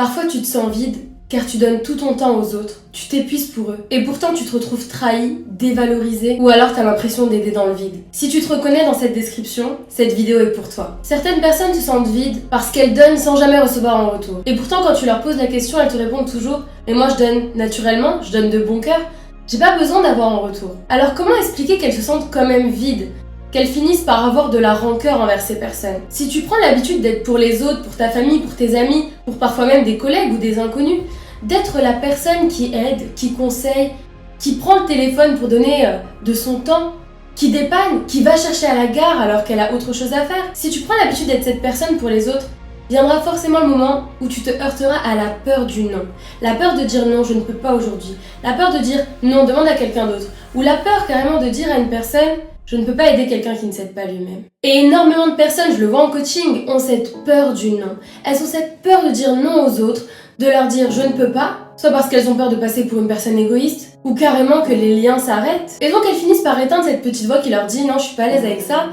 Parfois tu te sens vide car tu donnes tout ton temps aux autres, tu t'épuises pour eux, et pourtant tu te retrouves trahi, dévalorisé, ou alors t'as l'impression d'aider dans le vide. Si tu te reconnais dans cette description, cette vidéo est pour toi. Certaines personnes se sentent vides parce qu'elles donnent sans jamais recevoir en retour. Et pourtant quand tu leur poses la question, elles te répondent toujours « Mais moi je donne naturellement, je donne de bon cœur, j'ai pas besoin d'avoir en retour. » Alors comment expliquer qu'elles se sentent quand même vides, qu'elles finissent par avoir de la rancœur envers ces personnes? Si tu prends l'habitude d'être pour les autres, pour ta famille, pour tes amis, pour parfois même des collègues ou des inconnus, d'être la personne qui aide, qui conseille, qui prend le téléphone pour donner de son temps, qui dépanne, qui va chercher à la gare alors qu'elle a autre chose à faire. Si tu prends l'habitude d'être cette personne pour les autres, viendra forcément le moment où tu te heurteras à la peur du non. La peur de dire non, je ne peux pas aujourd'hui. La peur de dire non, demande à quelqu'un d'autre. Ou la peur carrément de dire à une personne, je ne peux pas aider quelqu'un qui ne s'aide pas lui-même. Et énormément de personnes, je le vois en coaching, ont cette peur du non. Elles ont cette peur de dire non aux autres, de leur dire je ne peux pas, soit parce qu'elles ont peur de passer pour une personne égoïste, ou carrément que les liens s'arrêtent. Et donc elles finissent par éteindre cette petite voix qui leur dit non, je suis pas à l'aise avec ça,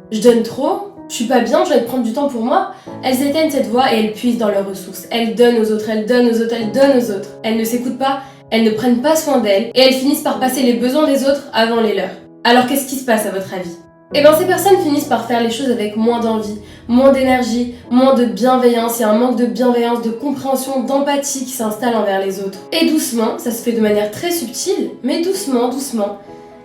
je donne trop, je suis pas bien, je vais prendre du temps pour moi. Elles éteignent cette voix et elles puisent dans leurs ressources. Elles donnent aux autres, elles donnent aux autres, elles donnent aux autres. Elles ne s'écoutent pas, elles ne prennent pas soin d'elles, et elles finissent par passer les besoins des autres avant les leurs. Alors qu'est-ce qui se passe à votre avis ? Eh bien ces personnes finissent par faire les choses avec moins d'envie, moins d'énergie, moins de bienveillance. Il y a un manque de bienveillance, de compréhension, d'empathie qui s'installe envers les autres. Et doucement, ça se fait de manière très subtile, mais doucement, doucement,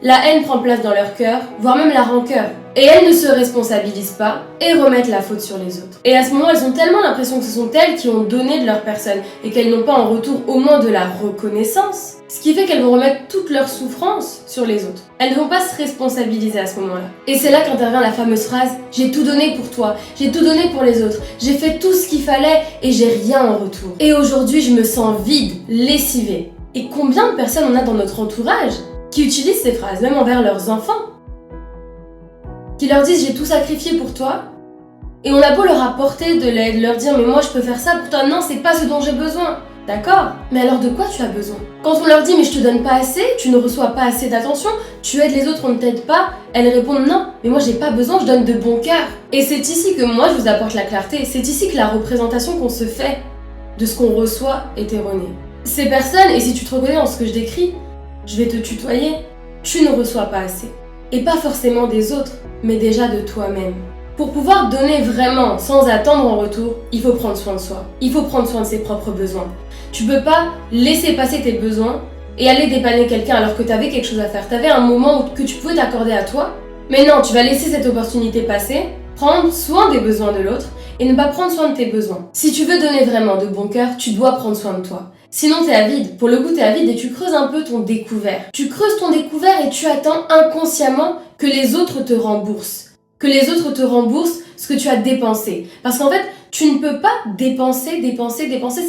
la haine prend place dans leur cœur, voire même la rancœur. Et elles ne se responsabilisent pas et remettent la faute sur les autres. Et à ce moment, elles ont tellement l'impression que ce sont elles qui ont donné de leur personne et qu'elles n'ont pas en retour au moins de la reconnaissance, ce qui fait qu'elles vont remettre toute leur souffrance sur les autres. Elles ne vont pas se responsabiliser à ce moment-là. Et c'est là qu'intervient la fameuse phrase « J'ai tout donné pour toi, j'ai tout donné pour les autres, j'ai fait tout ce qu'il fallait et j'ai rien en retour. Et aujourd'hui, je me sens vide, lessivée. » Et combien de personnes on a dans notre entourage qui utilisent ces phrases, même envers leurs enfants, qui leur disent « j'ai tout sacrifié pour toi » et on a beau leur apporter de l'aide, leur dire « mais moi je peux faire ça pour toi, non c'est pas ce dont j'ai besoin ». D'accord, mais alors de quoi tu as besoin? Quand on leur dit « mais je te donne pas assez, tu ne reçois pas assez d'attention, tu aides les autres, on ne t'aide pas », elles répondent « non, mais moi j'ai pas besoin, je donne de bon cœur ». Et c'est ici que moi je vous apporte la clarté, c'est ici que la représentation qu'on se fait de ce qu'on reçoit est erronée. Ces personnes, et si tu te reconnais dans ce que je décris, je vais te tutoyer, tu ne reçois pas assez. Et pas forcément des autres, mais déjà de toi-même. Pour pouvoir donner vraiment, sans attendre en retour, il faut prendre soin de soi. Il faut prendre soin de ses propres besoins. Tu peux pas laisser passer tes besoins et aller dépanner quelqu'un alors que tu avais quelque chose à faire. Tu avais un moment que tu pouvais t'accorder à toi. Mais non, tu vas laisser cette opportunité passer, prendre soin des besoins de l'autre et ne pas prendre soin de tes besoins. Si tu veux donner vraiment de bon cœur, tu dois prendre soin de toi. Sinon t'es à vide, pour le coup t'es à vide et tu creuses un peu ton découvert. Tu creuses ton découvert et tu attends inconsciemment que les autres te remboursent. Que les autres te remboursent ce que tu as dépensé. Parce qu'en fait, tu ne peux pas dépenser,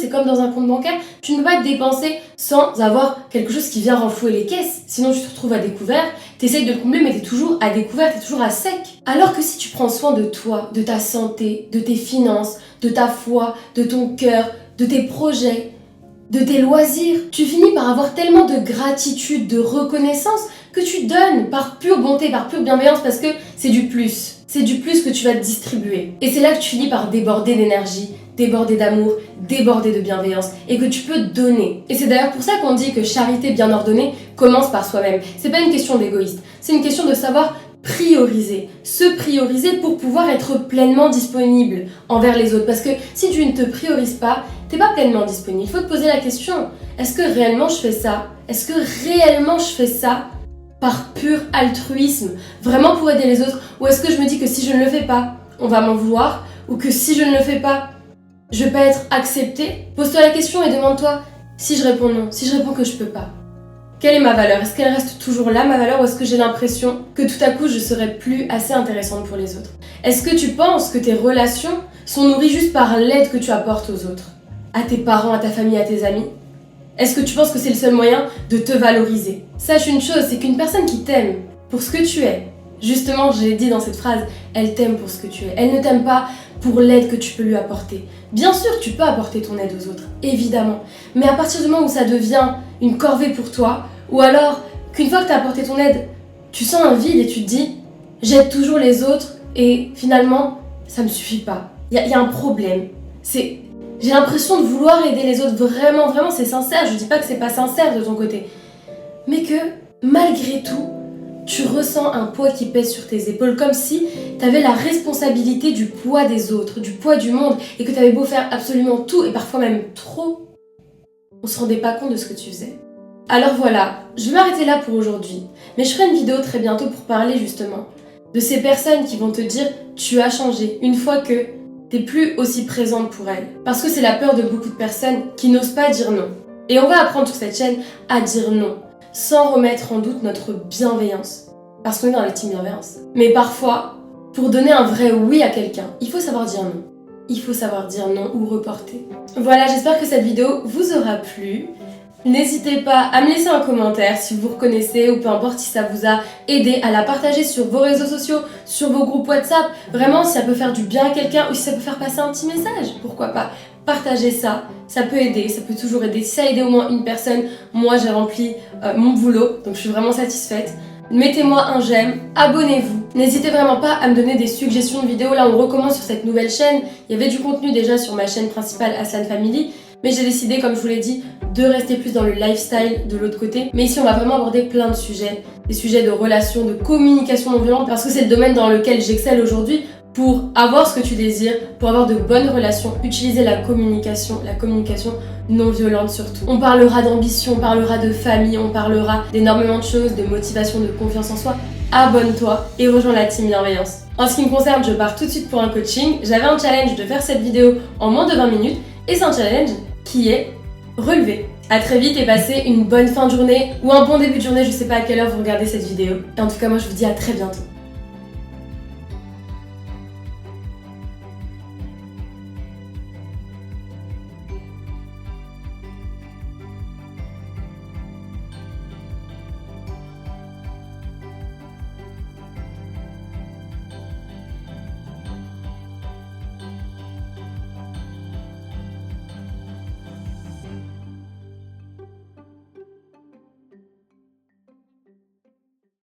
c'est comme dans un compte bancaire, tu ne peux pas dépenser sans avoir quelque chose qui vient renflouer les caisses. Sinon tu te retrouves à découvert, t'essayes de le combler mais t'es toujours à découvert, t'es toujours à sec. Alors que si tu prends soin de toi, de ta santé, de tes finances, de ta foi, de ton cœur, de tes projets, de tes loisirs, tu finis par avoir tellement de gratitude, de reconnaissance que tu donnes par pure bonté, par pure bienveillance parce que c'est du plus. C'est du plus que tu vas te distribuer. Et c'est là que tu finis par déborder d'énergie, déborder d'amour, déborder de bienveillance et que tu peux donner. Et c'est d'ailleurs pour ça qu'on dit que charité bien ordonnée commence par soi-même. C'est pas une question d'égoïste, c'est une question de savoir prioriser, se prioriser pour pouvoir être pleinement disponible envers les autres. Parce que si tu ne te priorises pas, t'es pas pleinement disponible. Il faut te poser la question, est-ce que réellement je fais ça? Est-ce que réellement je fais ça par pur altruisme, vraiment pour aider les autres? Ou est-ce que je me dis que si je ne le fais pas, on va m'en vouloir? Ou que si je ne le fais pas, je vais pas être acceptée? Pose-toi la question et demande-toi, si je réponds non, si je réponds que je peux pas, quelle est ma valeur? Est-ce qu'elle reste toujours là, ma valeur, ou est-ce que j'ai l'impression que tout à coup je serai plus assez intéressante pour les autres? Est-ce que tu penses que tes relations sont nourries juste par l'aide que tu apportes aux autres? À tes parents, à ta famille, à tes amis? Est-ce que tu penses que c'est le seul moyen de te valoriser? Sache une chose, c'est qu'une personne qui t'aime pour ce que tu es, justement, j'ai dit dans cette phrase, elle t'aime pour ce que tu es. Elle ne t'aime pas pour l'aide que tu peux lui apporter. Bien sûr, tu peux apporter ton aide aux autres, évidemment. Mais à partir du moment où ça devient une corvée pour toi, ou alors qu'une fois que tu as apporté ton aide, tu sens un vide et tu te dis « j'aide toujours les autres et finalement, ça me suffit pas. Il y a un problème. J'ai l'impression de vouloir aider les autres, vraiment, c'est sincère, je dis pas que c'est pas sincère de ton côté. Mais que, malgré tout, tu ressens un poids qui pèse sur tes épaules, comme si t'avais la responsabilité du poids des autres, du poids du monde, et que t'avais beau faire absolument tout, et parfois même trop, on se rendait pas compte de ce que tu faisais. Alors voilà, je vais m'arrêter là pour aujourd'hui, mais je ferai une vidéo très bientôt pour parler justement de ces personnes qui vont te dire « tu as changé » une fois que t'es plus aussi présente pour elles. Parce que c'est la peur de beaucoup de personnes qui n'osent pas dire non. Et on va apprendre sur cette chaîne à dire non, sans remettre en doute notre bienveillance. Parce qu'on est dans la team bienveillance. Mais parfois, pour donner un vrai oui à quelqu'un, il faut savoir dire non. Il faut savoir dire non ou reporter. Voilà, j'espère que cette vidéo vous aura plu. N'hésitez pas à me laisser un commentaire si vous reconnaissez ou peu importe si ça vous a aidé, à la partager sur vos réseaux sociaux, sur vos groupes WhatsApp. Vraiment, si ça peut faire du bien à quelqu'un ou si ça peut faire passer un petit message, pourquoi pas. Partagez ça, ça peut aider, ça peut toujours aider. Si ça a aidé au moins une personne, moi j'ai rempli mon boulot, donc je suis vraiment satisfaite. Mettez-moi un j'aime, abonnez-vous. N'hésitez vraiment pas à me donner des suggestions de vidéos. Là, on recommence sur cette nouvelle chaîne. Il y avait du contenu déjà sur ma chaîne principale Aslan Family, mais j'ai décidé, comme je vous l'ai dit, de rester plus dans le lifestyle de l'autre côté. Mais ici, on va vraiment aborder plein de sujets. Des sujets de relations, de communication non violente, parce que c'est le domaine dans lequel j'excelle aujourd'hui. Pour avoir ce que tu désires, pour avoir de bonnes relations, utiliser la communication non violente surtout. On parlera d'ambition, on parlera de famille, on parlera d'énormément de choses, de motivation, de confiance en soi. Abonne-toi et rejoins la team bienveillance. En ce qui me concerne, je pars tout de suite pour un coaching. J'avais un challenge de faire cette vidéo en moins de 20 minutes et c'est un challenge qui est relevé. A très vite et passez une bonne fin de journée ou un bon début de journée, je sais pas à quelle heure vous regardez cette vidéo. Et en tout cas, moi je vous dis à très bientôt.